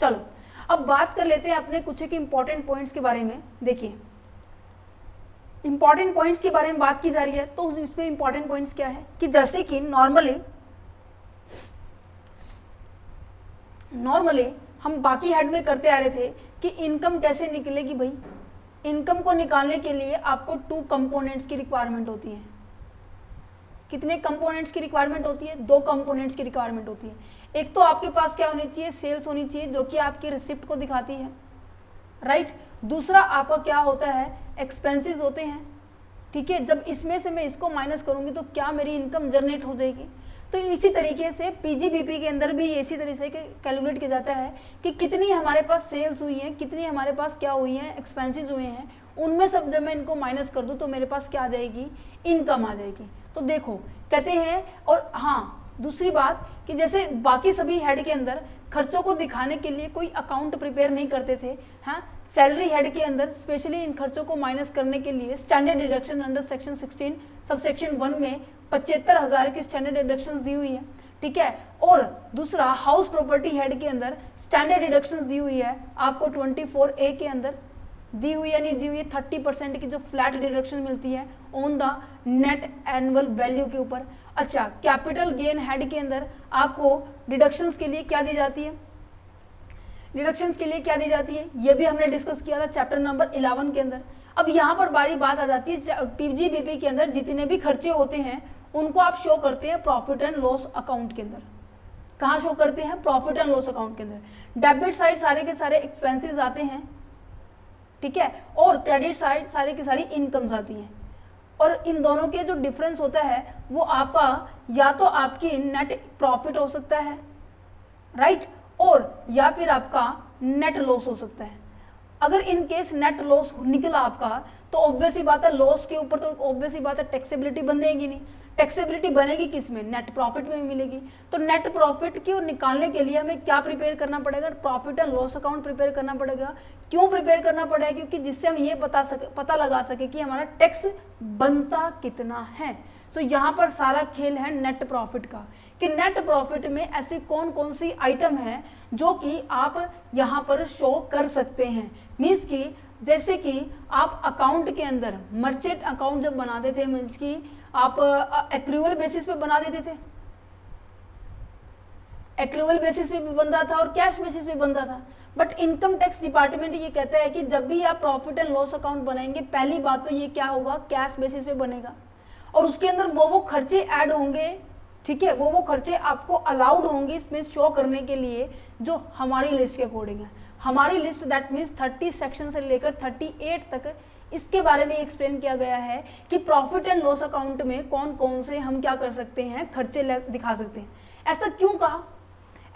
चलो अब बात कर लेते हैं अपने कुछ एक इंपॉर्टेंट पॉइंट्स के बारे में। देखिए इंपॉर्टेंट पॉइंट्स के बारे में बात की जा रही है, तो इसमें इंपॉर्टेंट पॉइंट्स क्या है कि जैसे कि नॉर्मली हम बाकी हेड में करते आ रहे थे कि इनकम कैसे निकलेगी भाई। इनकम को निकालने के लिए आपको 2 कंपोनेंट्स की रिक्वायरमेंट होती है। कितने कंपोनेंट्स की रिक्वायरमेंट होती है? 2 कंपोनेंट्स की रिक्वायरमेंट होती है। एक तो आपके पास क्या होनी चाहिए? सेल्स होनी चाहिए जो कि आपकी रिसिप्ट को दिखाती है, राइट। दूसरा आपका क्या होता है? एक्सपेंसेस होते हैं, ठीक है। जब इसमें से मैं इसको माइनस करूंगी तो क्या मेरी इनकम जनरेट हो जाएगी। तो इसी तरीके से पीजीबीपी के अंदर भी इसी तरीके से कैलकुलेट किया जाता है कि कितनी हमारे पास सेल्स हुई है, कितनी हमारे पास क्या हुई है, एक्सपेंसेस हुए हैं, उनमें सब जब मैं इनको माइनस कर दूं तो मेरे पास क्या आ जाएगी? इनकम आ जाएगी। तो देखो कहते हैं, और हाँ दूसरी बात कि जैसे बाकी सभी हेड के अंदर खर्चों को दिखाने के लिए कोई अकाउंट प्रिपेयर नहीं करते थे, हाँ सैलरी हेड के अंदर स्पेशली इन खर्चों को माइनस करने के लिए standard deduction under section 16 sub section 1 में 75,000 की स्टैंडर्ड डिडक्शंस दी हुई है, ठीक है। और दूसरा हाउस प्रॉपर्टी हेड के अंदर स्टैंडर्ड डिडक्शंस दी हुई है आपको 24A के अंदर दी हुई है, नहीं दी हुई है 30% की जो फ्लैट डिडक्शन मिलती है on the net annual value के ऊपर। अच्छा, कैपिटल गेन हेड के अंदर आपको डिडक्शंस के लिए क्या दी जाती है? डिडक्शंस के लिए क्या दी जाती है ये भी हमने डिस्कस किया था चैप्टर नंबर 11 के अंदर। अब यहाँ पर बारी बात आ जाती है पीजीबीपी के अंदर जितने भी खर्चे होते हैं उनको आप शो करते हैं प्रॉफिट एंड लॉस अकाउंट के अंदर। कहाँ शो करते हैं? प्रॉफिट एंड लॉस अकाउंट के अंदर। डेबिट साइड सारे के सारे एक्सपेंसेस आते हैं, ठीक है, और क्रेडिट साइड सारी की सारी इनकम्स आती हैं। और इन दोनों के जो डिफरेंस होता है वो आपका या तो आपकी नेट प्रॉफिट हो सकता है, राइट, और या फिर आपका नेट लॉस हो सकता है। अगर इन केस नेट लॉस निकला आपका तो ऑब्वियस ही बात है लॉस के ऊपर तो ऑब्वियस ही बात है टैक्सेबिलिटी बनेगी नहीं। टैक्सेबिलिटी बनेगी किसमें? नेट प्रॉफिट में मिलेगी। तो नेट प्रॉफिट को निकालने के लिए हमें क्या प्रिपेयर करना पड़ेगा? Profit and loss account prepare करना पड़ेगा। क्यों प्रिपेयर करना पड़ेगा? क्योंकि जिससे हम ये पता लगा सके कि हमारा टैक्स बनता कितना है। तो यहाँ पर सारा खेल है नेट प्रॉफिट का, कि नेट प्रॉफिट में ऐसी कौन कौन सी आइटम है जो कि आप यहाँ पर शो कर सकते हैं। मीन्स कि जैसे कि आप अकाउंट के अंदर मर्चेंट अकाउंट जब बनाते थे, मीन्स कि आप एक्रूअल बेसिस पे बना देते थे, एक्रूअल बेसिस पे भी बनता था और कैश बेसिस पे बनता था। बट इनकम टैक्स डिपार्टमेंट ये कहता है कि जब भी आप प्रॉफिट एंड लॉस अकाउंट बनाएंगे पहली बात तो ये क्या होगा? कैश बेसिस पे बनेगा, और उसके अंदर वो खर्चे ऐड होंगे, ठीक है, वो खर्चे आपको अलाउड होंगे इसमें शो करने के लिए जो हमारी लिस्ट के अकॉर्डिंग है। हमारी लिस्ट दैट मीन्स 30 सेक्शन से लेकर 38 तक इसके बारे में एक्सप्लेन किया गया है कि प्रॉफिट एंड लॉस अकाउंट में कौन कौन से हम क्या कर सकते हैं, खर्चे दिखा सकते हैं। ऐसा क्यों कहा?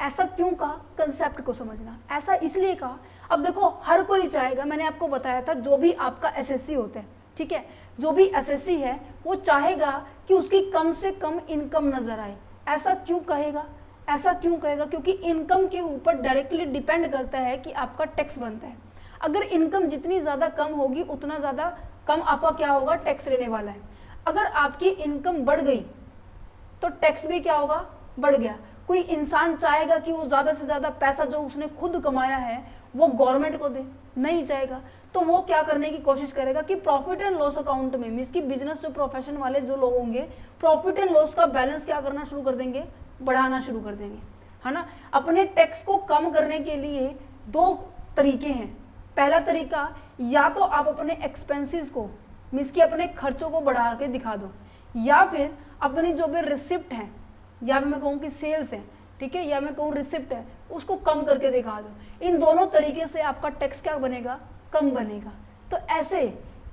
ऐसा क्यों कहा? कंसेप्ट को समझना। ऐसा इसलिए कहा, अब देखो हर कोई चाहेगा, मैंने आपको बताया था जो भी आपका एसएससी होता है, ठीक है, जो भी एसएससी है वो चाहेगा कि उसकी कम से कम इनकम नजर आए। ऐसा क्यों कहेगा? ऐसा क्यों कहेगा? क्योंकि इनकम के ऊपर डायरेक्टली डिपेंड करता है कि आपका टैक्स बनता है। अगर इनकम जितनी ज़्यादा कम होगी उतना ज़्यादा कम आपका क्या होगा? टैक्स रहने वाला है। अगर आपकी इनकम बढ़ गई तो टैक्स भी क्या होगा? बढ़ गया। कोई इंसान चाहेगा कि वो ज़्यादा से ज़्यादा पैसा जो उसने खुद कमाया है वो गवर्नमेंट को दे? नहीं चाहेगा। तो वो क्या करने की कोशिश करेगा कि प्रॉफिट एंड लॉस अकाउंट में मीन्स की बिजनेस जो प्रोफेशन वाले जो लोग होंगे प्रॉफिट एंड लॉस का बैलेंस क्या करना शुरू कर देंगे? बढ़ाना शुरू कर देंगे, है ना। अपने टैक्स को कम करने के लिए 2 तरीके हैं। पहला तरीका, या तो आप अपने एक्सपेंसेस को मीन्स की अपने खर्चों को बढ़ा के दिखा दो, या फिर अपनी जो भी रिसिप्ट है, या मैं कहूँ कि सेल्स है, ठीक है, या मैं कहूँ रिसिप्ट है, उसको कम करके दिखा दो। इन दोनों तरीके से आपका टैक्स क्या बनेगा? कम बनेगा। तो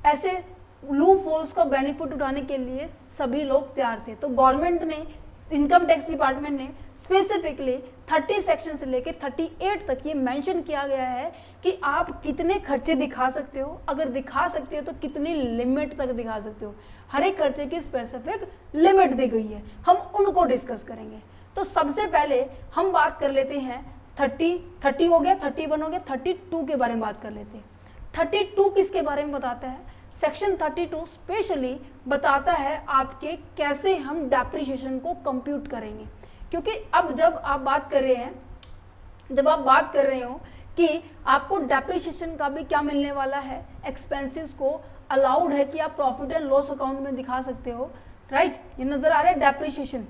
ऐसे लूप होल्स का बेनिफिट उठाने के लिए सभी लोग तैयार थे। तो गवर्नमेंट ने, इनकम टैक्स डिपार्टमेंट ने स्पेसिफिकली 30 सेक्शन से लेकर 38 तक ये मेंशन किया गया है कि आप कितने खर्चे दिखा सकते हो, अगर दिखा सकते हो तो कितनी लिमिट तक दिखा सकते हो। हर एक खर्चे की स्पेसिफिक लिमिट दी गई है, हम उनको डिस्कस करेंगे। तो सबसे पहले हम बात कर लेते हैं 30 हो गया, 31 हो गया, 32 के बारे में बात कर लेते हैं। 32 किसके बारे में बताता है? सेक्शन 32 स्पेशली बताता है आपके कैसे हम डेप्रिसिएशन को कंप्यूट करेंगे। क्योंकि अब जब आप बात कर रहे हैं जब आप बात कर रहे हो कि आपको डेप्रिसिएशन का भी क्या मिलने वाला है, एक्सपेंसेस को अलाउड है कि आप प्रॉफिट एंड लॉस अकाउंट में दिखा सकते हो, राइट। ये नजर आ रहा है डेप्रिसिएशन,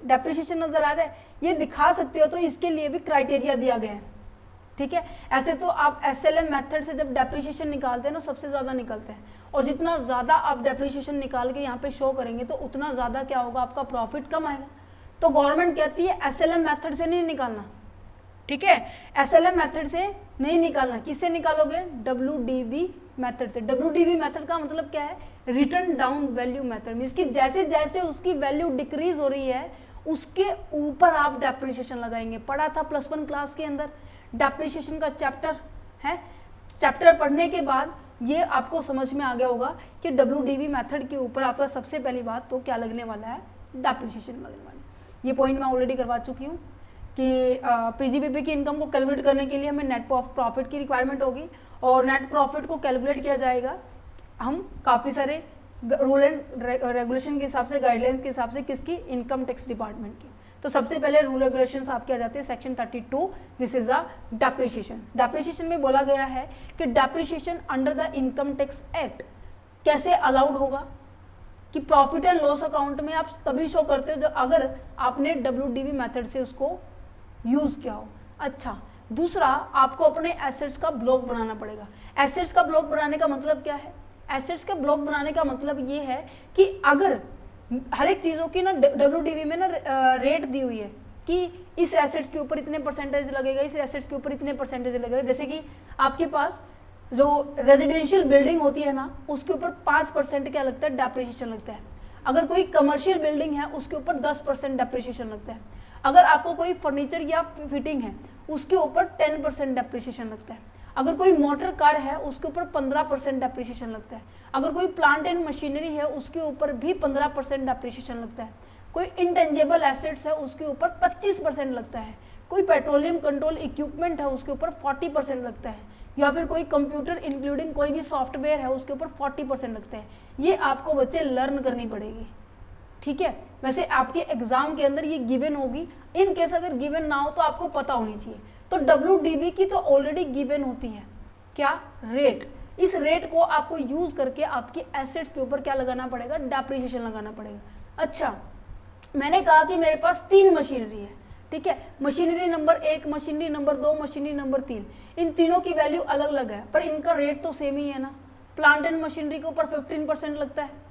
डेप्रिसिएशन नजर आ रहा है, ये दिखा सकते हो, तो इसके लिए भी क्राइटेरिया दिया गया है, ठीक है। ऐसे तो आप SLM मेथड से जब डेप्रिसिएशन निकालते हैं ना, सबसे ज़्यादा निकलते हैं, और जितना ज़्यादा आप डेप्रिसिएशन निकाल के यहाँ पे शो करेंगे तो उतना ज़्यादा क्या होगा, आपका प्रॉफिट कम आएगा। तो गवर्नमेंट कहती है SLM मेथड से नहीं निकालना, ठीक है, SLM मेथड से नहीं निकालना। किससे निकालोगे, WDV मेथड से। WDV मेथड का मतलब क्या है, return down value method. Means कि जैसे जैसे उसकी वैल्यू डिक्रीज हो रही है उसके ऊपर आप डेप्रिसिएशन लगाएंगे। पढ़ा था +1 क्लास के अंदर डेप्रिसिएशन का चैप्टर है। चैप्टर पढ़ने के बाद ये आपको समझ में आ गया होगा कि WDV मेथड के ऊपर आपका सबसे पहली बात तो क्या लगने वाला है, डेप्रिसिएशन लगने वाला है। ये पॉइंट मैं ऑलरेडी करवा चुकी हूँ कि PGBP की इनकम को कैलकुलेट करने के लिए हमें नेट प्रॉफिट की रिक्वायरमेंट होगी, और नेट प्रॉफिट को कैलकुलेट किया जाएगा हम काफ़ी सारे रूल एंड रेगुलेशन के हिसाब से, गाइडलाइंस के हिसाब से, किसकी, इनकम टैक्स डिपार्टमेंट की। तो सबसे पहले रूल रेगुलेशंस आपके आ जाते हैं section 32, this is a depreciation. Depreciation में बोला गया है कि depreciation under the income tax act कैसे अलाउड होगा, कि प्रॉफिट एंड लॉस अकाउंट में आप तभी शो करते हो जब अगर आपने WDV मेथड से उसको यूज किया हो। अच्छा, दूसरा आपको अपने एसेट्स का ब्लॉक बनाना पड़ेगा। एसेट्स का ब्लॉक बनाने का मतलब क्या है, एसेट्स का ब्लॉक बनाने का मतलब ये है कि अगर हर एक चीज़ों की ना WDV में ना रेट दी हुई है कि इस एसेट्स के ऊपर इतने परसेंटेज लगेगा, इस एसेट्स के ऊपर इतने परसेंटेज लगेगा। जैसे कि आपके पास जो रेजिडेंशियल बिल्डिंग होती है ना, उसके ऊपर 5% क्या लगता है, डेप्रिसिएशन लगता है। अगर कोई कमर्शियल बिल्डिंग है उसके ऊपर 10% डेप्रिसिएशन लगता है। अगर आपको कोई फर्नीचर या फिटिंग है उसके ऊपर 10% डेप्रिसिएशन लगता है। अगर कोई मोटर कार है उसके ऊपर 15% डेप्रिसिएशन लगता है। अगर कोई प्लांट एंड मशीनरी है उसके ऊपर भी 15% डेप्रिसिएशन लगता है। कोई इंटेंजिबल एसेट्स है उसके ऊपर 25% लगता है। कोई पेट्रोलियम कंट्रोल इक्विपमेंट है उसके ऊपर 40% लगता है, या फिर कोई कंप्यूटर इंक्लूडिंग कोई भी सॉफ्टवेयर है उसके ऊपर 40% लगता है। ये आपको बच्चे लर्न करनी पड़ेगी, ठीक है। वैसे आपके एग्जाम के अंदर ये गिवन होगी, इन केस अगर गिवन ना हो तो आपको पता होनी चाहिए। तो WDV की तो ऑलरेडी गिवन होती है, क्या, रेट। इस रेट को आपको यूज करके आपके एसेट्स के ऊपर क्या लगाना पड़ेगा, डेप्रिसिएशन लगाना पड़ेगा। अच्छा, मैंने कहा कि मेरे पास 3 मशीनरी है, ठीक है, machinery number 1, machinery number 2, machinery number 3, इन तीनों की वैल्यू अलग अलग है पर इनका रेट तो सेम ही है ना। प्लांट एंड मशीनरी के ऊपर 15% लगता है।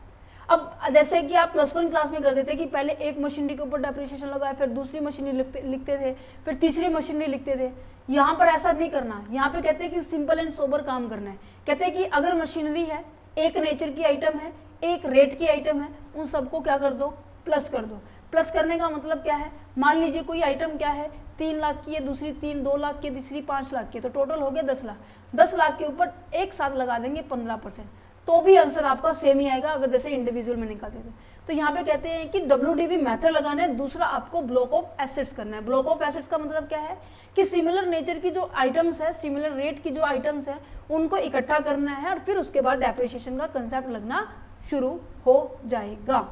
अब जैसे कि आप +1 क्लास में कर देते कि पहले एक मशीनरी के ऊपर डेप्रिसिएशन लगाया, फिर दूसरी मशीनरी लिखते थे, फिर तीसरी मशीनरी लिखते थे। यहाँ पर ऐसा नहीं करना। यहाँ पे कहते हैं कि सिंपल एंड सोबर काम करना है। कहते हैं कि अगर मशीनरी है, एक नेचर की आइटम है, एक रेट की आइटम है, उन सबको क्या कर दो, प्लस कर दो। प्लस करने का मतलब क्या है, मान लीजिए कोई आइटम क्या है 3 लाख की है, दूसरी 2 लाख की, तीसरी 5 लाख की, तो टोटल हो गया 10 लाख। 10 लाख के ऊपर एक साथ लगा देंगे 15%, तो भी आंसर आपका सेम ही आएगा अगर जैसे इंडिविजुअल में निकालते थे। तो यहाँ पे कहते हैं कि WDV मेथड लगाना है। दूसरा आपको ब्लॉक ऑफ एसेट्स करना है। ब्लॉक ऑफ एसेट्स का मतलब क्या है कि सिमिलर नेचर की जो आइटम्स है, सिमिलर रेट की जो आइटम्स है, उनको इकट्ठा करना है और फिर उसके बाद डेप्रिसिएशन का कंसेप्ट लगना शुरू हो जाएगा,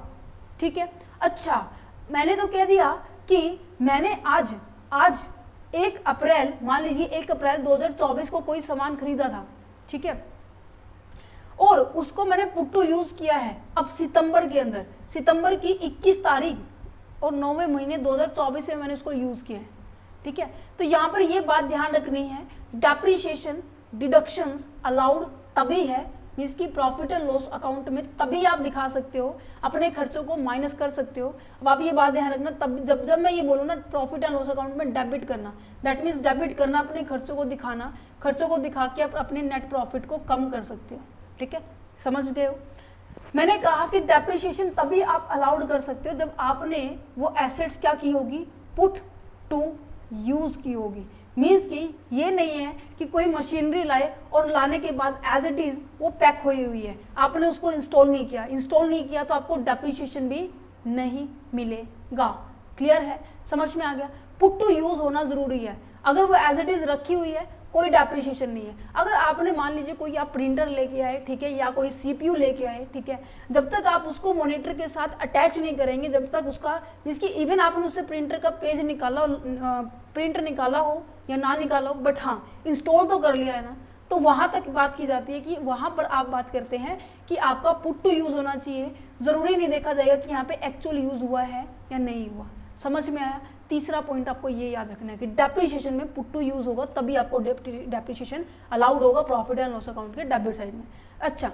ठीक है। अच्छा, मैंने तो कह दिया कि मैंने आज 1 अप्रैल, मान लीजिए 1 अप्रैल 2024 को कोई सामान खरीदा था, ठीक है, और उसको मैंने पुट टू यूज किया है अब सितंबर के अंदर, सितंबर की 21 तारीख और 9वें महीने 2024 में मैंने उसको यूज किया है, ठीक है। तो यहाँ पर ये बात ध्यान रखनी है, डेप्रिसिएशन डिडक्शंस अलाउड तभी है, मीन्स की प्रॉफिट एंड लॉस अकाउंट में तभी आप दिखा सकते हो, अपने खर्चों को माइनस कर सकते हो। अब आप ये बात ध्यान रखना, तब जब मैं ये बोलूँ ना प्रॉफिट एंड लॉस अकाउंट में डेबिट करना, दैट मीन्स डेबिट करना, अपने खर्चों को दिखाना, खर्चों को दिखा के आप अपने नेट प्रॉफिट को कम कर सकते हो, ठीक है, समझ गए हो। मैंने कहा कि डेप्रिसिएशन तभी आप अलाउड कर सकते हो जब आपने वो एसेट्स क्या की होगी, पुट टू यूज की होगी। मीन्स कि ये नहीं है कि कोई मशीनरी लाए और लाने के बाद एज इट इज वो पैक हुई हुई है, आपने उसको इंस्टॉल नहीं किया तो आपको डेप्रिसिएशन भी नहीं मिलेगा। क्लियर है, समझ में आ गया। पुट टू यूज होना जरूरी है। अगर वो एज इट इज रखी हुई है कोई डेप्रिसिएशन नहीं है। अगर आपने मान लीजिए कोई आप प्रिंटर लेके आए, ठीक है, या कोई CPU लेके आए, ठीक है, जब तक आप उसको मॉनिटर के साथ अटैच नहीं करेंगे, जब तक उसका जिसकी इवन आपने उससे प्रिंटर का पेज निकाला, प्रिंटर निकाला हो या ना निकाला हो, बट हाँ इंस्टॉल तो कर लिया है ना, तो वहाँ तक बात की जाती है कि वहाँ पर आप बात करते हैं कि आपका पुट टू यूज़ होना चाहिए। ज़रूरी नहीं देखा जाएगा कि यहाँ पे एक्चुअल यूज़ हुआ है या नहीं हुआ। समझ में आया? तीसरा पॉइंट आपको ये याद रखना है कि डेप्रिसिएशन में पुट टू यूज़ होगा तभी आपको डेप्रिसिएशन अलाउड होगा प्रॉफिट एंड लॉस अकाउंट के डेबिट साइड में। अच्छा,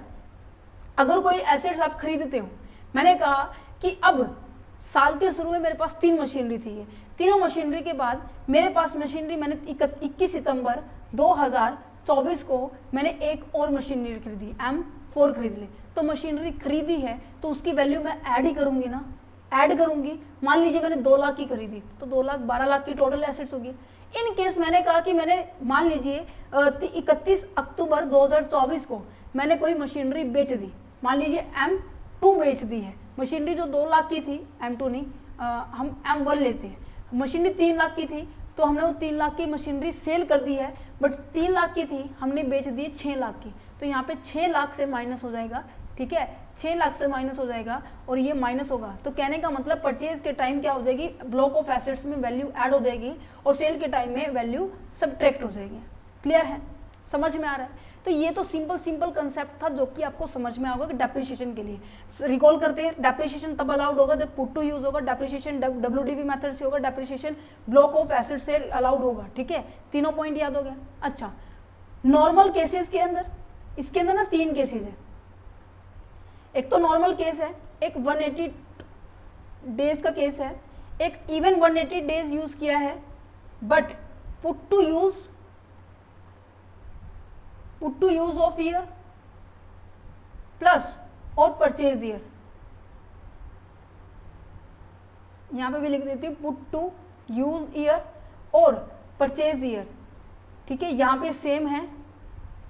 अगर कोई एसेट्स आप खरीदते हो, मैंने कहा कि अब साल के शुरू में मेरे पास 3 मशीनरी थी, तीनों मशीनरी के बाद मेरे पास मशीनरी मैंने 21 सितंबर 2024 को मैंने एक और मशीनरी खरीदी, M4 खरीद ली। तो मशीनरी खरीदी है तो उसकी वैल्यू मैं ऐड ही करूंगी ना, ऐड करूंगी। मान लीजिए मैंने 2 लाख की खरीदी तो 2 लाख 12 लाख की टोटल एसेट्स होगी। इन केस मैंने कहा कि मैंने मान लीजिए 31 अक्टूबर 2024 को मैंने कोई मशीनरी बेच दी, मान लीजिए M2 बेच दी है। मशीनरी जो 2 लाख की थी, M2 नहीं, हम M1 लेते हैं, मशीनरी 3 लाख की थी तो हमने वो 3 लाख की मशीनरी सेल कर दी है, बट 3 लाख की थी हमने बेच दी 6 लाख की, तो यहाँ पे 6 लाख से माइनस हो जाएगा, ठीक है, 6 लाख से माइनस हो जाएगा और ये माइनस होगा। तो कहने का मतलब परचेज के टाइम क्या हो जाएगी, ब्लॉक ऑफ एसेट्स में वैल्यू ऐड हो जाएगी और सेल के टाइम में वैल्यू सबट्रैक्ट हो जाएगी। क्लियर है? समझ में आ रहा है? तो ये तो सिंपल कंसेप्ट था जो कि आपको समझ में आएगा कि डेप्रिसिएशन के लिए। रिकॉल करते हैं, डेप्रिसिएशन तब अलाउड होगा जब पुट टू यूज होगा, डेप्रिसिएशन WDV मेथड से होगा, डेप्रिसिएशन ब्लॉक ऑफ एसेट से अलाउड होगा। ठीक है, तीनों पॉइंट याद हो गया। अच्छा, नॉर्मल केसेस के अंदर, इसके अंदर ना 3 केसेस है। एक तो नॉर्मल केस है, एक 180 डेज का केस है, एक इवन 180 डेज यूज किया है but put to use of year plus और परचेज ईयर। यहां पे भी लिख देती हूं पुट टू यूज ईयर और परचेज ईयर। ठीक है, यहां पे सेम है,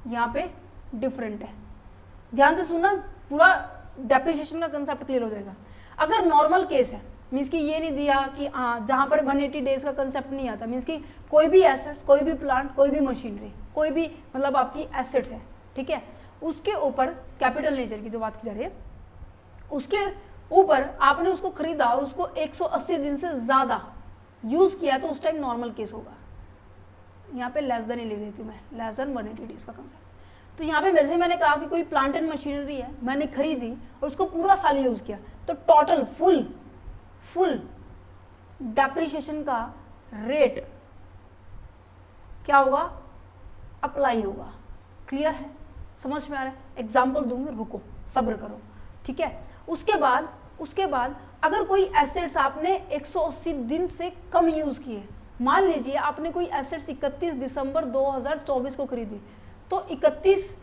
यहां पे डिफरेंट है। ध्यान से सुनना, पूरा डेप्रिसिएशन का कंसेप्ट क्लियर हो जाएगा। अगर नॉर्मल केस है, मीन्स कि ये नहीं दिया कि हाँ जहाँ पर 180 डेज का कंसेप्ट नहीं आता, मीन्स कि कोई भी एसेट्स, कोई भी प्लांट, कोई भी मशीनरी, कोई भी मतलब आपकी एसेट्स है, ठीक है, उसके ऊपर कैपिटल नेचर की जो बात की जा रही है, उसके ऊपर आपने उसको खरीदा और उसको 180 दिन से ज़्यादा यूज़ किया तो उस टाइम नॉर्मल केस होगा। यहाँ पे लेस देन ही लिख देती हूँ मैं, लेस देन 180 डेज का कंसेप्ट। तो यहाँ पे वैसे मैंने कहा कि कोई प्लांट एंड मशीनरी है, मैंने खरीदी और उसको पूरा साल यूज़ किया तो टोटल फुल डेप्रिसिएशन का रेट क्या होगा, अप्लाई होगा। क्लियर है? समझ में आ रहा है? एग्जाम्पल दूंगी, रुको सब्र करो। ठीक है, उसके बाद अगर कोई एसेट्स आपने 180 दिन से कम यूज किए, मान लीजिए आपने कोई एसेट्स 31 दिसंबर 2024 को खरीदी तो 31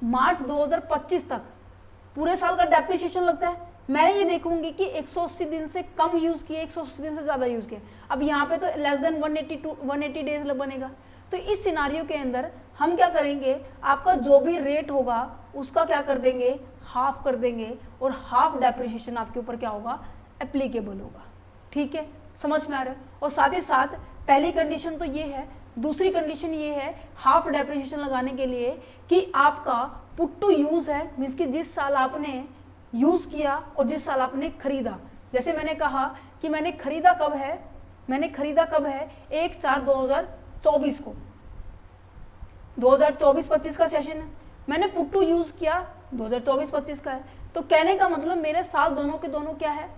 मार्च 2025 तक पूरे साल का डेप्रिसिएशन लगता है। मैं ये देखूंगी कि 180 दिन से कम यूज किए, 180 दिन से ज्यादा यूज किए। अब यहाँ पे तो लेस देन 180 डेज बनेगा। तो इस सिनारियो के अंदर हम क्या करेंगे, आपका जो भी रेट होगा उसका क्या कर देंगे, हाफ कर देंगे और हाफ डेप्रिसिएशन आपके ऊपर क्या होगा, एप्लीकेबल होगा। ठीक है, समझ में आ रहा है? और साथ ही साथ पहली कंडीशन तो ये है, दूसरी कंडीशन ये है हाफ डेप्रिसिएशन लगाने के लिए कि आपका पुट टू यूज है, मीन्स कि जिस साल आपने यूज किया और जिस साल आपने खरीदा। जैसे मैंने कहा कि मैंने खरीदा कब है 1/4/2024 को, 2024-25 का सेशन है, मैंने पुट टू यूज किया 2024-25 का है। तो कहने का मतलब मेरे साल दोनों के दोनों क्या है,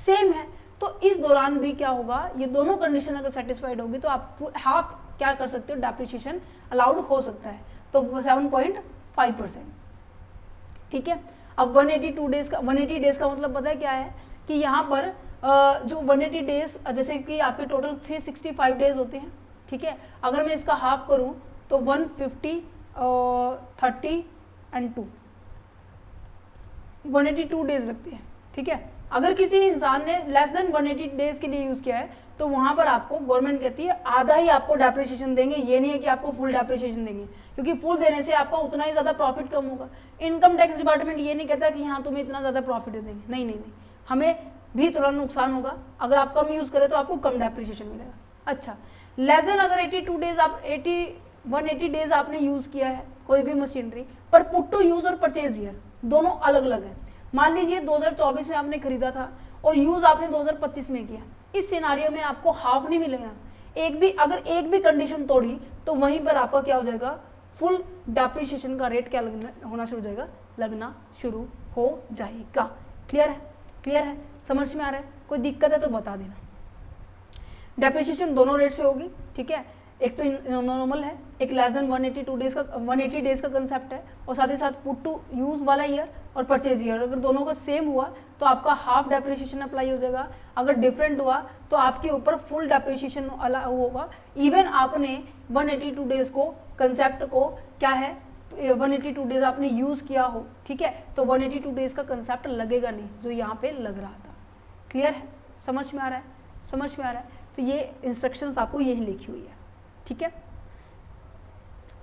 सेम है। तो इस दौरान भी क्या होगा, ये दोनों कंडीशन अगर सेटिस्फाइड होगी तो आप हाफ क्या कर सकते हो, डेप्रिसिएशन अलाउड हो सकता है, तो 7.5%। ठीक है, अब 180 डेज का मतलब पता है क्या है कि यहाँ पर जो 180 डेज, जैसे कि आपके टोटल 365 डेज होते हैं। ठीक है, अगर मैं इसका हाफ करूँ तो 150 30 एंड 2 182 डेज लगते हैं। ठीक है, अगर किसी इंसान ने लेस देन 180 डेज के लिए यूज किया है तो वहां पर आपको गवर्नमेंट कहती है आधा ही आपको डेप्रिसिएशन देंगे। ये नहीं है कि आपको फुल डेप्रिसिएशन देंगे, क्योंकि फुल देने से आपका उतना ही ज्यादा प्रॉफिट कम होगा। इनकम टैक्स डिपार्टमेंट ये नहीं कहता कि हाँ तुम्हें इतना ज्यादा प्रॉफिट देंगे, नहीं नहीं नहीं, हमें भी थोड़ा नुकसान होगा। अगर आप कम यूज करें तो आपको कम डेप्रिसिएशन मिलेगा। अच्छा, लेस देन अगर 82 डेज आप 80 180 डेज आपने यूज किया है कोई भी मशीनरी, पर पुट टू यूज और परचेज ईयर दोनों अलग अलग है। मान लीजिए 2024 में आपने खरीदा था और यूज आपने 2025 में किया, इस सिनारियो में आपको हाफ नहीं मिलेगा। अगर एक भी कंडीशन तोड़ी तो वहीं पर आपका क्या हो जाएगा, फुल डेप्रिसिएशन का रेट क्या होना शुरू हो जाएगा, लगना शुरू हो जाएगा। क्लियर है? क्लियर है? समझ में आ रहा है? कोई दिक्कत है तो बता देना। डेप्रिसिएशन दोनों रेट से होगी, ठीक है। एक तो नॉर्मल है, एक लेस देन 180 डेज का कंसेप्ट है, और साथ ही साथ पुट टू यूज वाला ईयर और परचेज ईयर, अगर दोनों का सेम हुआ तो आपका हाफ डेप्रिसिएशन अप्लाई हो जाएगा। अगर डिफरेंट हुआ तो आपके ऊपर फुल डेप्रिसिएशन होगा। इवन आपने 182 डेज को कंसेप्ट को क्या है, 182 डेज आपने यूज किया हो, ठीक है, तो 182 डेज का कंसेप्ट लगेगा नहीं जो यहाँ पे लग रहा था। क्लियर है? समझ में आ रहा है? समझ में आ रहा है? तो ये इंस्ट्रक्शंस आपको यही लिखी हुई है, ठीक है।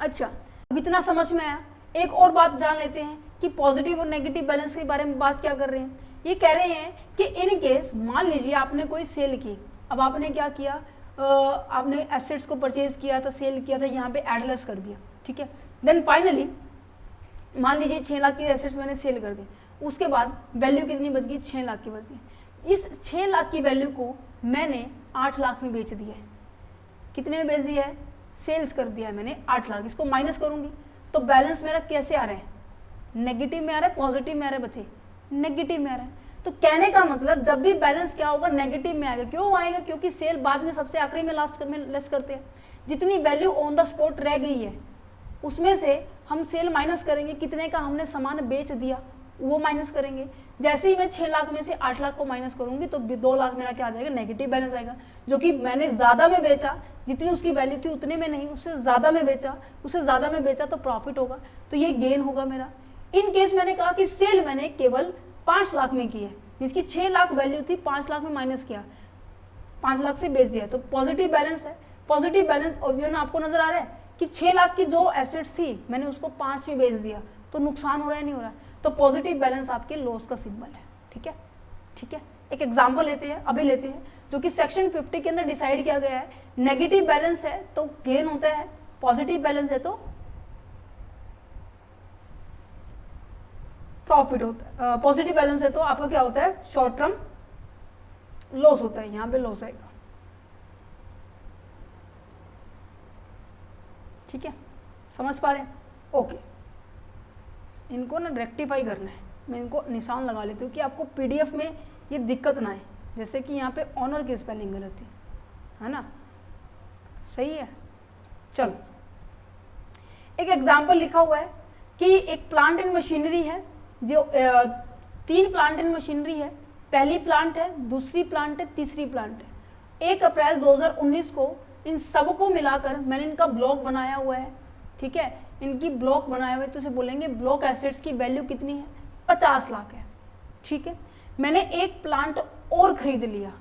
अच्छा, अब इतना समझ में आया। एक और बात जान लेते हैं कि पॉजिटिव और नेगेटिव बैलेंस के बारे में बात क्या कर रहे हैं। ये कह रहे हैं कि इन केस मान लीजिए आपने कोई सेल की, अब आपने क्या किया, आपने एसेट्स को परचेज किया था, सेल किया था, यहाँ पे एडलेस कर दिया, ठीक है। देन फाइनली मान लीजिए 6 लाख की एसेट्स मैंने सेल कर दी, उसके बाद वैल्यू कितनी बच गई, 6 लाख की बच गई। इस 6 लाख की वैल्यू को मैंने 8 लाख में बेच दिया है। कितने में बेच दिया है, सेल्स कर दिया है मैंने 8 लाख। इसको माइनस करूंगी तो बैलेंस मेरा कैसे आ रहा है, नेगेटिव में आ रहा है, पॉजिटिव में आ रहा है बच्चे, नेगेटिव में आ रहा है। तो कहने का मतलब जब भी बैलेंस क्या होगा, नेगेटिव में आएगा। क्यों आएगा? क्योंकि सेल बाद में सबसे आखिरी में लास्ट में लेस करते हैं। जितनी वैल्यू ऑन द स्पॉट रह गई है उसमें से हम सेल माइनस करेंगे, कितने का हमने सामान बेच दिया वो माइनस करेंगे। जैसे ही मैं 6 लाख में से 8 लाख को माइनस करूंगी तो 2 लाख मेरा क्या आ जाएगा, नेगेटिव बैलेंस आएगा, जो कि मैंने ज्यादा में बेचा, जितनी उसकी वैल्यू थी उतने में नहीं, उससे ज्यादा में बेचा तो प्रॉफिट होगा, तो ये गेन होगा मेरा। इन केस मैंने कहा कि सेल मैंने केवल 5 लाख में की है, जिसकी 6 लाख वैल्यू थी, 5 लाख में माइनस किया, 5 लाख से बेच दिया, तो पॉजिटिव बैलेंस है। पॉजिटिव बैलेंस ऑब्वियसली आपको नजर आ रहा है कि 6 लाख की जो एसेट्स थी मैंने उसको 5 में बेच दिया, तो नुकसान हो रहा है नहीं हो रहा है, तो पॉजिटिव बैलेंस आपके लॉस का सिंबल है, ठीक है। ठीक है, एक एग्जांपल लेते हैं, अभी लेते हैं, जो कि सेक्शन 50 के अंदर डिसाइड किया गया है। नेगेटिव बैलेंस है तो गेन होता है, पॉजिटिव बैलेंस है तो प्रॉफिट होता है, पॉजिटिव बैलेंस है तो आपका क्या होता है, शॉर्ट टर्म लॉस होता है, यहां पे लॉस आएगा। ठीक है, समझ पा रहे हैं? ओके, इनको ना रेक्टिफाई करना है, मैं इनको निशान लगा लेती हूँ कि आपको पीडीएफ में ये दिक्कत ना आए। जैसे कि यहाँ पे ऑनर की स्पेलिंग गलत है ना, सही है। चलो, एक एग्जाम्पल लिखा हुआ है कि एक प्लांट एंड मशीनरी है, जो 3 प्लांट एंड मशीनरी है, पहली प्लांट है, दूसरी प्लांट है, तीसरी प्लांट है। 1 अप्रैल 2019 को इन सबको मिलाकर मैंने इनका ब्लॉक बनाया हुआ है। ठीक है, इनकी ब्लॉक बनाए हुए तो इसे बोलेंगे ब्लॉक एसेट्स की वैल्यू कितनी है, 50 लाख है। ठीक है, मैंने एक प्लांट और खरीद लिया,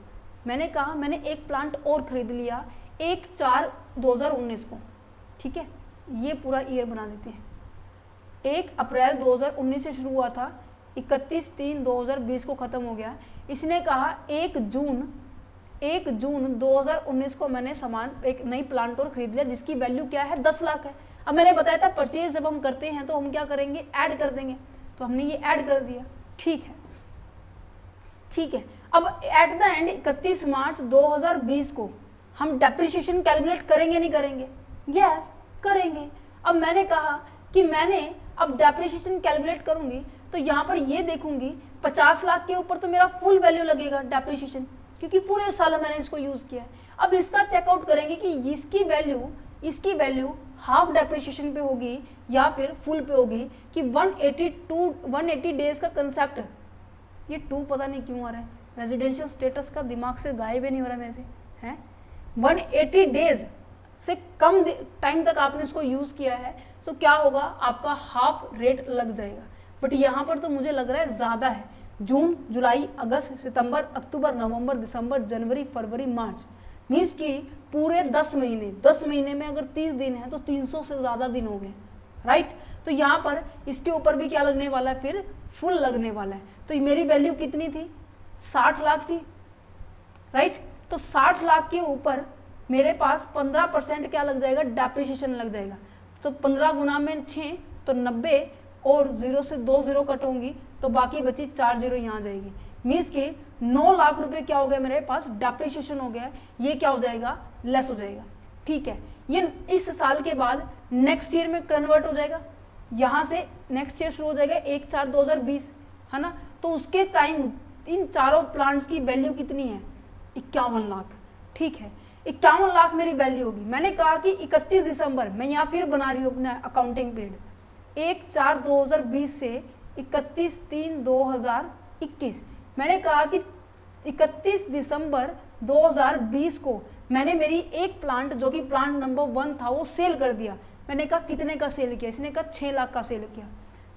मैंने कहा मैंने एक प्लांट और खरीद लिया 1/4/2019 को। ठीक है, ये पूरा ईयर बना देते हैं। 1 अप्रैल 2019 से शुरू हुआ था, 31/3/2020 को खत्म हो गया। इसने कहा 1 जून 2019 को मैंने सामान एक नई प्लांट और खरीद लिया, जिसकी वैल्यू क्या है, 10 लाख है। अब मैंने बताया था परचेज जब हम करते हैं तो हम क्या करेंगे, ऐड कर देंगे, तो हमने ये ऐड कर दिया। ठीक है, ठीक है। अब एट द एंड 31 मार्च 2020 को हम डेप्रिसिएशन कैलकुलेट करेंगे नहीं करेंगे, यस करेंगे। अब मैंने कहा कि मैंने अब डेप्रिसिएशन कैलकुलेट करूंगी तो यहाँ पर ये देखूंगी 50 लाख के ऊपर तो मेरा फुल वैल्यू लगेगा डेप्रिसिएशन, क्योंकि पूरे साल मैंने इसको यूज किया है। अब इसका चेकआउट करेंगे कि इसकी वैल्यू हाफ डेप्रिसिएशन पे होगी या फिर फुल पे होगी, कि 180 डेज का कंसेप्ट, ये 2 पता नहीं क्यों आ रहा है, रेजिडेंशियल स्टेटस का दिमाग से गायब ही नहीं हो रहा मेरे से, है 180 डेज से कम टाइम तक आपने इसको यूज किया है तो क्या होगा, आपका हाफ रेट लग जाएगा। बट यहाँ पर तो मुझे लग रहा है ज्यादा है, जून, जुलाई, अगस्त, सितंबर, अक्टूबर, नवंबर, दिसंबर, जनवरी, फरवरी, मार्च, मीन्स कि पूरे 10 महीने में अगर 30 दिन है तो 300 से ज्यादा दिन हो गए, राइट। तो यहाँ पर इसके ऊपर भी क्या लगने वाला है, फिर फुल लगने वाला है। तो मेरी वैल्यू कितनी थी, 60 लाख थी, राइट। तो 60 लाख के ऊपर मेरे पास 15% क्या लग जाएगा, डेप्रिसिएशन लग जाएगा। तो 15 गुना में 6 तो 90 और 0 से 2 0 कटूंगी तो बाकी बची 4 0 यहाँ जाएगी। मीन्स के 9 लाख रुपए क्या हो गया मेरे पास, डेप्रिसिएशन हो गया। ये क्या हो जाएगा, लेस हो जाएगा। ठीक है, ये इस साल के बाद नेक्स्ट ईयर में कन्वर्ट हो जाएगा। यहाँ से नेक्स्ट ईयर शुरू हो जाएगा 1/4/2020, है ना। तो उसके टाइम इन चारों प्लांट्स की वैल्यू कितनी है, 51 लाख। ठीक है, 51 लाख मेरी वैल्यू होगी। मैंने कहा कि 31 दिसंबर, मैं यहाँ फिर बना रही हूँ अपना अकाउंटिंग पीरियड, 1/4/2020 से 31/3/2021। मैंने कहा कि 31 दिसंबर 2020 को मैंने मेरी एक प्लांट जो कि प्लांट नंबर 1 था वो सेल कर दिया। मैंने कहा कितने का सेल किया, इसने कहा 6 लाख का सेल किया।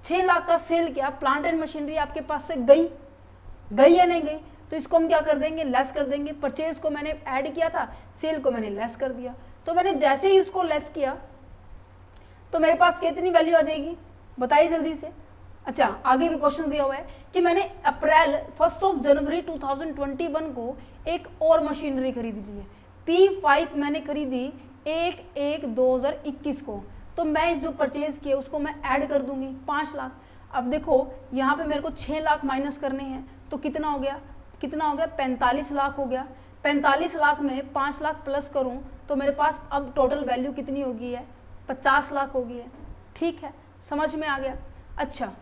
6 लाख का सेल किया, प्लांट एंड मशीनरी आपके पास से गई या नहीं गई, तो इसको हम क्या कर देंगे, लेस कर देंगे। परचेज को मैंने ऐड किया था, सेल को मैंने लेस कर दिया। तो मैंने जैसे ही इसको लेस किया तो मेरे पास कितनी वैल्यू आ जाएगी, बताइए जल्दी से। अच्छा, आगे भी क्वेश्चन दिया हुआ है कि मैंने अप्रैल 1 जनवरी 2021 को एक और मशीनरी खरीद ली है, P5 मैंने खरीदी 1/1/2021 को। तो मैं इस जो परचेज किया उसको मैं ऐड कर दूंगी 5 लाख। अब देखो यहाँ पे मेरे को 6 लाख माइनस करने हैं, तो कितना हो गया 45 लाख हो गया। 45 लाख में 5 लाख प्लस करूँ तो मेरे पास अब टोटल वैल्यू कितनी होगी है, 50 लाख होगी है। ठीक है, समझ में आ गया। अच्छा,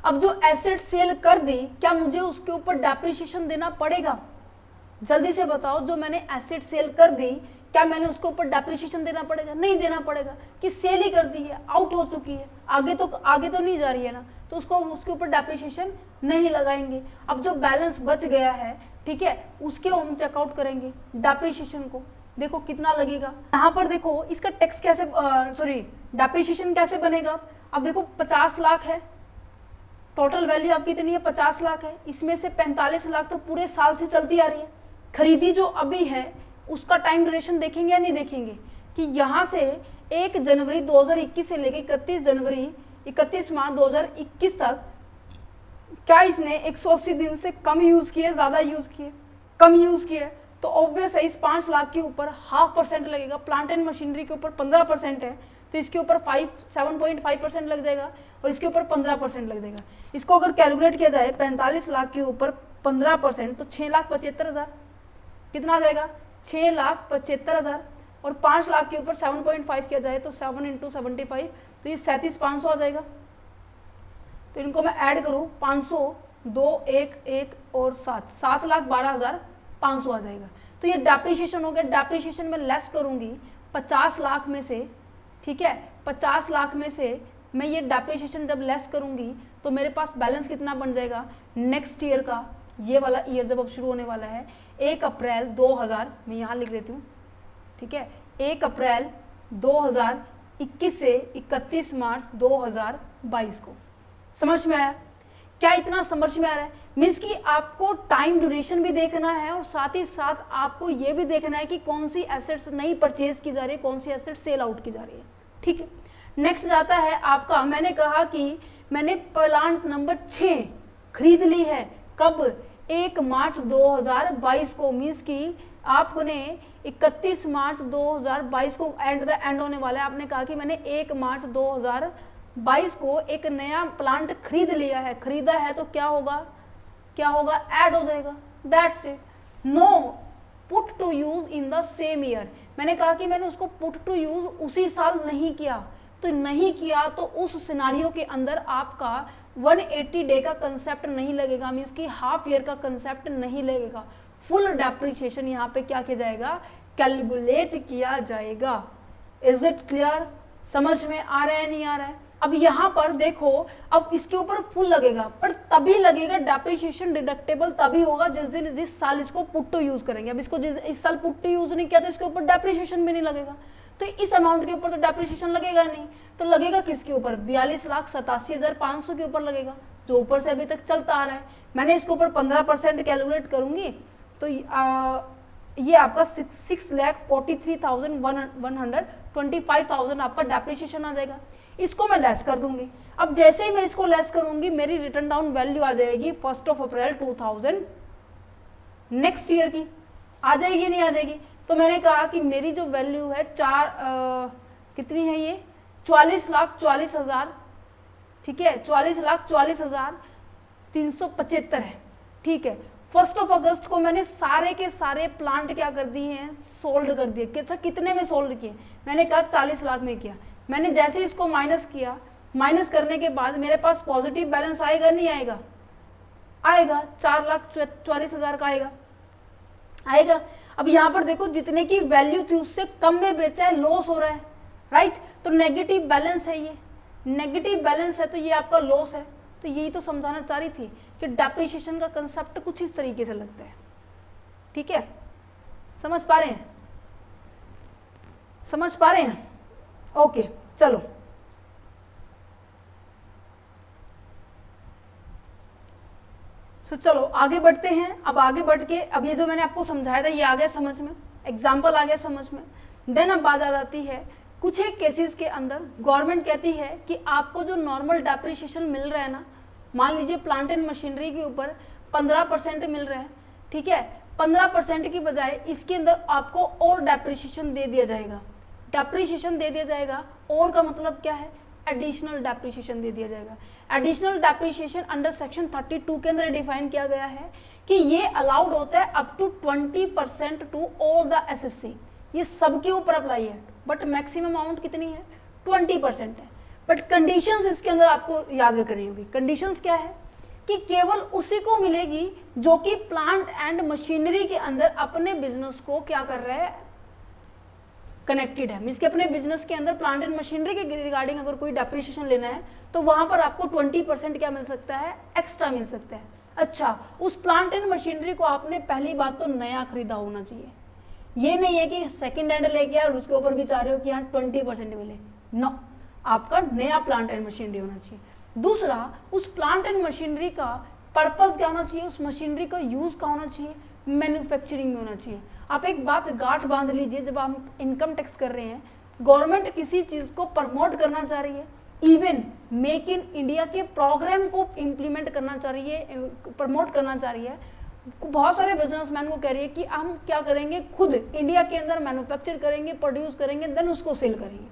अब जो एसेट सेल कर दी, क्या मुझे उसके ऊपर डेप्रिसिएशन देना पड़ेगा, जल्दी से बताओ। जो मैंने एसेट सेल कर दी, क्या मैंने उसके ऊपर डेप्रिसिएशन देना पड़ेगा, नहीं देना पड़ेगा, कि सेल ही कर दी है, आउट हो चुकी है, आगे तो नहीं जा रही है ना, तो उसके ऊपर डेप्रिसिएशन नहीं लगाएंगे। अब जो बैलेंस बच गया है, ठीक है, उसके हम चेकआउट करेंगे डेप्रिसिएशन को। देखो कितना लगेगा, यहाँ पर देखो इसका टैक्स कैसे, डेप्रिसिएशन कैसे बनेगा। अब देखो 50 लाख है, टोटल वैल्यू आपकी कितनी है, 50 लाख है। इसमें से 45 लाख तो पूरे साल से चलती आ रही है। खरीदी जो अभी है उसका टाइम ड्यूरेशन देखेंगे या नहीं देखेंगे, कि यहाँ से 1 जनवरी 2021 से लेके 31 मार्च 2021 तक क्या इसने 180 दिन से कम यूज किए, ज्यादा यूज किए, कम यूज किए, तो ऑब्वियस है इस 5 लाख के ऊपर 0.5% लगेगा। प्लांट एंड मशीनरी के ऊपर 15% है, तो इसके ऊपर 7.5% लग जाएगा और इसके ऊपर 15% लग जाएगा। इसको अगर कैलकुलेट किया जाए 45 लाख के ऊपर 15% तो 6,75,000 कितना आ जाएगा, 6,75,000। और 5 लाख के ऊपर 7.5 किया जाए तो 7 × 75 तो ये 37,500 आ जाएगा। तो इनको मैं ऐड करूँ 500, 2, 1, 1 और 7,12,500 आ जाएगा। तो ये डेप्रिसिएशन हो गया। डेप्रिसिएशन में लेस करूँगी 50 लाख में से, ठीक है, 50 लाख में से मैं ये डेप्रिसिएशन जब लेस करूँगी तो मेरे पास बैलेंस कितना बन जाएगा नेक्स्ट ईयर का। ये वाला ईयर जब अब शुरू होने वाला है 1 अप्रैल 2000, मैं यहाँ लिख देती हूँ, ठीक है, 1 अप्रैल 2021 से 31 मार्च 2022 को। समझ में आया क्या, इतना समझ में आ रहा है। मीन्स कि आपको टाइम ड्यूरेशन भी देखना है और साथ ही साथ आपको ये भी देखना है कि कौन सी एसेट्स नई परचेज की जा रही है, कौन सी एसेट सेल आउट की जा रही है। ठीक है, नेक्स्ट जाता है आपका, मैंने कहा कि मैंने प्लांट नंबर 6 खरीद ली है, कब, 1 मार्च 2022 को। मीन्स कि आपने 31 मार्च 2022 को एंड होने वाला है। आपने कहा कि मैंने 1 मार्च 2022 को एक नया प्लांट खरीद लिया है। खरीदा है तो क्या होगा, ऐड हो जाएगा। That's it. No put to use in the same year. मैंने कहा कि मैंने उसको पुट टू यूज उसी साल नहीं किया, तो नहीं किया तो उस सिनारियो के अंदर आपका 180 डे का कंसेप्ट नहीं लगेगा, मीन्स कि हाफ ईयर का कंसेप्ट नहीं लगेगा। फुल डेप्रिसिएशन यहाँ पे क्या किया जाएगा, कैलकुलेट किया जाएगा। इज इट क्लियर, समझ में आ रहा है नहीं आ रहा है। अब यहाँ पर देखो, अब इसके ऊपर फुल लगेगा, पर तभी लगेगा डेप्रिसिएशन डिडक्टेबल तभी होगा जिस साल इसको पुट टू यूज करेंगे। अब इसको इस साल पुट टू यूज नहीं किया तो इसके ऊपर डेप्रिसिएशन भी नहीं लगेगा, तो इस अमाउंट के ऊपर तो डेप्रिसिएशन लगेगा नहीं। तो लगेगा किसके ऊपर, 42,87,500 के ऊपर लगेगा, जो ऊपर से अभी तक चलता आ रहा है। मैंने इसके ऊपर 15% कैलकुलेट करूंगी तो ये आपका 6,43,125,000 आपका डेप्रिसिएशन आ जाएगा। इसको मैं लेस कर दूंगी। अब जैसे ही मैं इसको लेस करूंगी मेरी रिटर्न डाउन वैल्यू आ जाएगी 1 अप्रैल 2000 नेक्स्ट ईयर की। आ जाएगी नहीं आ जाएगी, तो मैंने कहा कि मेरी जो वैल्यू है कितनी है ये 44,40,000, ठीक है, 44,40,375 है, ठीक है। 1 अगस्त को मैंने सारे के सारे प्लांट क्या कर दिए हैं, सोल्ड कर दिए। अच्छा कितने में सोल्ड किए, मैंने कहा 40 लाख में किया। मैंने जैसे ही इसको माइनस किया, माइनस करने के बाद मेरे पास पॉजिटिव बैलेंस आएगा नहीं आएगा, आएगा, 4,44,000 का आएगा। अब यहाँ पर देखो जितने की वैल्यू थी उससे कम में बेचा है, लॉस हो रहा है, राइट। तो नेगेटिव बैलेंस है, ये नेगेटिव बैलेंस है, तो ये आपका लॉस है। तो यही तो समझाना चाह रही थी कि डेप्रिसिएशन का कंसेप्ट कुछ इस तरीके से लगता है, ठीक है। समझ पा रहे हैं, समझ पा रहे हैं, ओके। चलो चलो आगे बढ़ते हैं। अब आगे बढ़ के अब ये जो मैंने आपको समझाया था ये आ गया समझ में, एग्जाम्पल आ गया समझ में। देन अब बात आ जाती है कुछ एक केसेस के अंदर गवर्नमेंट कहती है कि आपको जो नॉर्मल डेप्रिसिएशन मिल रहा है ना, मान लीजिए प्लांट एंड मशीनरी के ऊपर 15% मिल रहा है, ठीक है, 15% की बजाय इसके अंदर आपको और डेप्रिसिएशन दे दिया जाएगा। डेप्रिसिएशन दे दिया जाएगा, और का मतलब क्या है, एडिशनल डेप्रिसिएशन दे दिया जाएगा। एडिशनल डेप्रिसिएशन अंडर सेक्शन 32 के अंदर डिफाइन किया गया है कि ये अलाउड होता है up to 20% to all the SSC, ये सबके ऊपर अप्लाई है, बट मैक्सिमम अमाउंट कितनी है, 20% है। बट कंडीशंस इसके अंदर आपको याद करनी होगी। कंडीशंस क्या है कि केवल उसी को मिलेगी जो कि प्लांट एंड मशीनरी के अंदर अपने बिजनेस को क्या कर रहा है, कनेक्टेड है। मींस कि अपने बिजनेस के अंदर प्लांट एंड मशीनरी के रिगार्डिंग अगर कोई डेप्रिसिएशन लेना है तो वहां पर आपको 20% क्या मिल सकता है, एक्स्ट्रा मिल सकता है। अच्छा, उस प्लांट एंड मशीनरी को आपने पहली बात तो नया खरीदा होना चाहिए, ये नहीं है कि सेकंड हैंड लेके और उसके ऊपर भी चाह रहे हो कि हाँ 20% मिले, नो, आपका नया प्लांट एंड मशीनरी होना चाहिए। दूसरा, उस प्लांट एंड मशीनरी का पर्पस क्या होना चाहिए, उस मशीनरी का यूज क्या होना चाहिए, मैन्युफैक्चरिंग में होना चाहिए। आप एक बात गांठ बांध लीजिए, जब आप इनकम टैक्स कर रहे हैं, गवर्नमेंट किसी चीज को प्रमोट करना चाह रही है, इवन मेक इन इंडिया के प्रोग्राम को इम्प्लीमेंट करना चाह रही है, प्रमोट करना चाह रही है, बहुत सारे बिजनेसमैन को कह रही है कि हम क्या करेंगे, खुद इंडिया के अंदर मैन्युफैक्चर करेंगे, प्रोड्यूस करेंगे, देन उसको सेल करेंगे।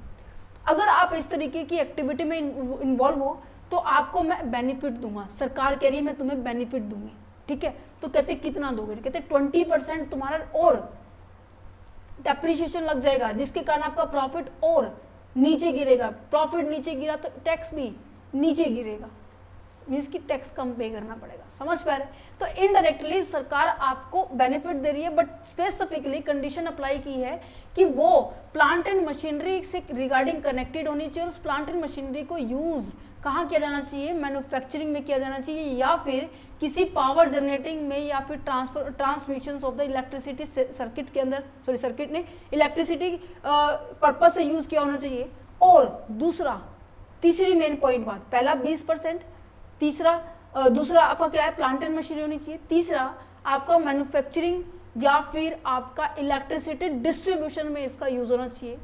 अगर आप इस तरीके की एक्टिविटी में इन्वॉल्व हो तो आपको मैं बेनिफिट दूंगा, सरकार कह रही है मैं तुम्हें बेनिफिट दूंगी, ठीक है। तो कहते कितना दोगे, कहते 20% तुम्हारा और डेप्रिसिएशन लग जाएगा, जिसके कारण आपका प्रॉफिट और नीचे गिरेगा। प्रॉफिट नीचे गिरा तो टैक्स भी नीचे गिरेगा, मीन्स की टैक्स कम पे करना पड़ेगा। समझ पा रहे? तो इनडायरेक्टली सरकार आपको बेनिफिट दे रही है, बट स्पेसिफिकली कंडीशन अप्लाई की है कि वो प्लांट एंड मशीनरी से रिगार्डिंग कनेक्टेड होनी चाहिए। उस प्लांट एंड मशीनरी को यूज कहाँ किया जाना चाहिए, मैन्युफैक्चरिंग में किया जाना चाहिए, या फिर किसी पावर जनरेटिंग में, या फिर transmission of the electricity circuit के अंदर, सॉरी सर्किट नहीं, इलेक्ट्रिसिटी पर्पज से यूज किया होना चाहिए। और दूसरा, तीसरी मेन पॉइंट बात, पहला 20%, दूसरा आपका क्या है, प्लांट एंड मशीनरी होनी चाहिए। तीसरा आपका मैन्युफैक्चरिंग या फिर आपका इलेक्ट्रिसिटी डिस्ट्रीब्यूशन में इसका यूज होना चाहिए।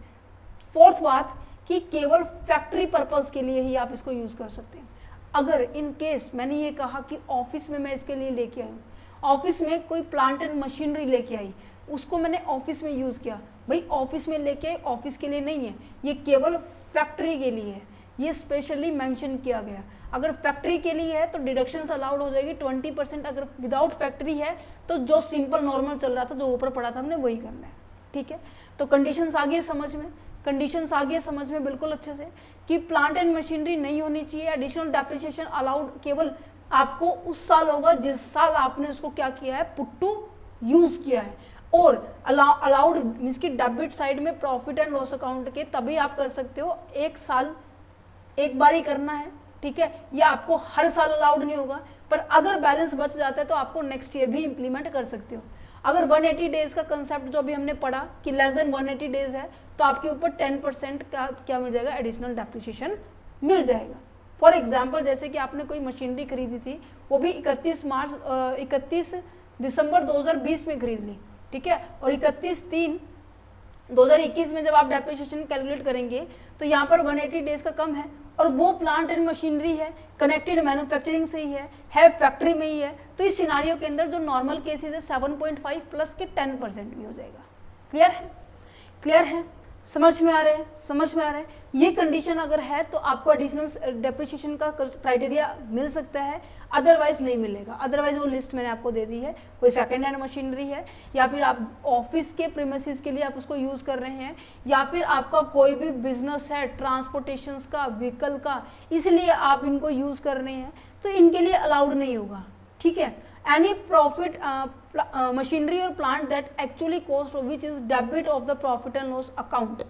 फोर्थ बात कि केवल फैक्ट्री पर्पस के लिए ही आप इसको यूज कर सकते हैं। अगर इन केस मैंने ये कहा कि ऑफिस में मैं इसके लिए लेके आई, ऑफिस में कोई प्लांट एंड मशीनरी लेके आई, उसको मैंने ऑफिस में यूज किया, भाई ऑफिस में लेके आई, ऑफिस के लिए नहीं है, ये केवल फैक्ट्री के लिए है, ये स्पेशली मेंशन किया गया। अगर फैक्ट्री के लिए है तो डिडक्शंस अलाउड हो जाएगी 20%। अगर विदाउट फैक्ट्री है तो जो सिंपल नॉर्मल चल रहा था, जो ऊपर पड़ा था, हमने वही करना है, ठीक है। तो कंडीशंस आ गई समझ में, कंडीशंस आ गई समझ में बिल्कुल अच्छे से, कि प्लांट एंड मशीनरी नहीं होनी चाहिए, एडिशनल डेप्रिसिएशन अलाउड केवल आपको उस साल होगा जिस साल आपने उसको क्या किया है, पुट टू यूज किया है। और अलाउड मीन्स की डेबिट साइड में प्रॉफिट एंड लॉस अकाउंट के तभी आप कर सकते हो, एक साल एक बार ही करना है, ठीक है, या आपको हर साल अलाउड नहीं होगा। पर अगर बैलेंस बच जाता है तो आपको नेक्स्ट ईयर भी इंप्लीमेंट कर सकते हो। अगर 180 डेज का कंसेप्ट जो अभी हमने पढ़ा कि लेस देन 180 डेज है तो आपके ऊपर 10% का क्या मिल जाएगा, एडिशनल डेप्रिसिएशन मिल जाएगा। फॉर एग्जाम्पल जैसे कि आपने कोई मशीनरी खरीदी थी, वो भी 31 दिसंबर 2020 में खरीद ली, ठीक है, और 31/3/2021 में जब आप डेप्रिसिएशन कैलकुलेट करेंगे तो यहाँ पर 180 डेज का कम है, और वो प्लांट एंड मशीनरी है, कनेक्टेड मैन्युफैक्चरिंग से ही है फैक्ट्री में ही है, तो इस सिनारियो के अंदर जो नॉर्मल केसेस है 7.5 प्लस के 10% भी हो जाएगा। क्लियर है? क्लियर है? समझ में आ रहे हैं? समझ में आ रहा है? ये कंडीशन अगर है तो आपको एडिशनल डेप्रिसिएशन का क्राइटेरिया मिल सकता है, अदरवाइज नहीं मिलेगा। अदरवाइज वो लिस्ट मैंने आपको दे दी है, कोई सेकेंड हैंड मशीनरी है या फिर आप ऑफिस के प्रीमिसेस के लिए आप उसको यूज कर रहे हैं या फिर आपका कोई भी बिजनेस है ट्रांसपोर्टेशन का, व्हीकल का, इसलिए आप इनको यूज कर रहे हैं, तो इनके लिए अलाउड नहीं होगा। ठीक है? एनी प्रॉफिट मशीनरी और plant that actually cost which is debit of the profit and loss account.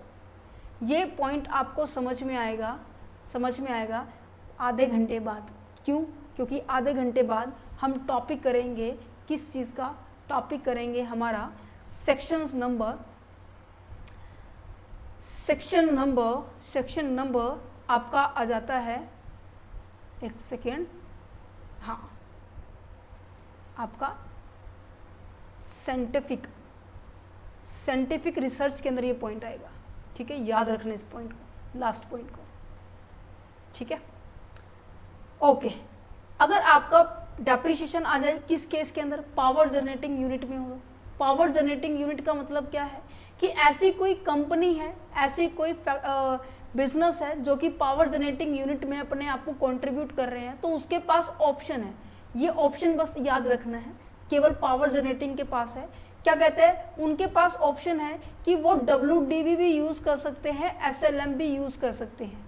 ये पॉइंट आपको समझ में आएगा आधे घंटे बाद। क्यों? क्योंकि आधे घंटे बाद हम टॉपिक करेंगे, किस चीज़ का टॉपिक करेंगे, हमारा सेक्शन नंबर आपका आ जाता है, एक सेकेंड, हाँ, आपका साइंटिफिक रिसर्च के अंदर ये पॉइंट आएगा। ठीक है? याद रखना इस पॉइंट को, लास्ट पॉइंट को। ठीक है? ओके। अगर आपका डेप्रिसिएशन आ जाए किस केस के अंदर? पावर जनरेटिंग यूनिट में होगा। पावर जनरेटिंग यूनिट का मतलब क्या है कि ऐसी कोई कंपनी है, ऐसी कोई बिजनेस है जो कि पावर जनरेटिंग यूनिट में अपने आप को कंट्रीब्यूट कर रहे हैं, तो उसके पास ऑप्शन है। ये ऑप्शन बस याद रखना है, केवल पावर जनरेटिंग के पास है। क्या कहते हैं? उनके पास ऑप्शन है कि वो WDV भी यूज कर सकते हैं, SLM भी यूज कर सकते हैं।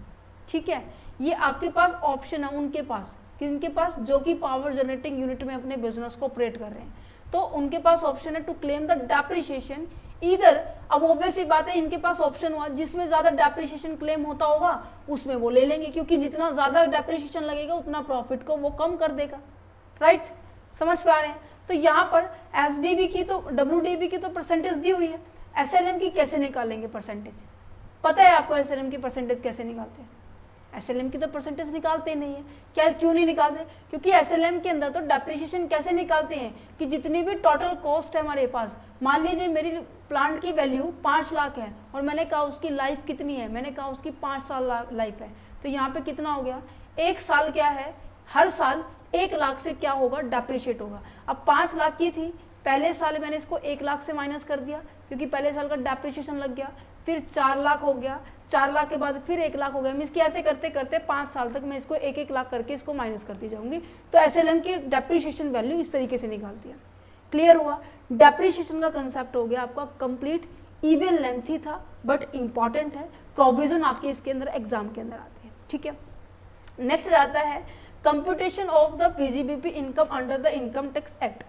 ठीक है? ये आपके पास ऑप्शन है उनके पास, किनके पास? जो कि पावर जनरेटिंग यूनिट में अपने बिजनेस को ऑपरेट कर रहे हैं, तो उनके पास ऑप्शन है टू क्लेम द डेप्रिसिएशन इधर। अब ऑब्वियस सी बात है, इनके पास ऑप्शन हुआ जिसमें ज्यादा डेप्रिसिएशन क्लेम होता होगा उसमें वो ले लेंगे, क्योंकि जितना ज्यादा डेप्रिसिएशन लगेगा उतना प्रॉफिट को वो कम कर देगा। राइट? समझ पा रहे हैं? तो यहाँ पर SDV की तो WDV की तो परसेंटेज दी हुई है, SLM की कैसे निकालेंगे परसेंटेज? पता है आपको SLM की परसेंटेज कैसे निकालते हैं? SLM की तो परसेंटेज निकालते नहीं है। क्या, क्यों नहीं निकालते? क्योंकि SLM के अंदर तो डेप्रिसिएशन कैसे निकालते हैं कि जितनी भी टोटल कॉस्ट है हमारे पास, मान लीजिए मेरी प्लांट की वैल्यू 5 लाख है और मैंने कहा उसकी लाइफ कितनी है, मैंने कहा उसकी 5 साल लाइफ है, तो यहाँ पे कितना हो गया? 1 साल क्या है, हर साल 1 लाख से क्या होगा? डेप्रिशिएट होगा। अब 5 लाख की थी, पहले साल मैंने इसको 1 लाख से माइनस कर दिया क्योंकि पहले साल का डेप्रिशिएशन लग गया, फिर 4 लाख हो गया, 4 लाख के बाद फिर 1 लाख हो गया। मैं इसकी ऐसे करते करते 5 साल तक मैं इसको 1-1 लाख करके इसको माइनस करती जाऊंगी। तो SLM की डेप्रिशिएशन वैल्यू इस तरीके से निकालती है। क्लियर हुआ? डेप्रिशिएशन का कंसेप्ट हो गया आपका कंप्लीट। इवन लेंथी था बट इंपॉर्टेंट है, प्रोविजन आपके इसके अंदर एग्जाम के अंदर आती है। ठीक है? नेक्स्ट आता है computation of the PGBP income under the income tax act.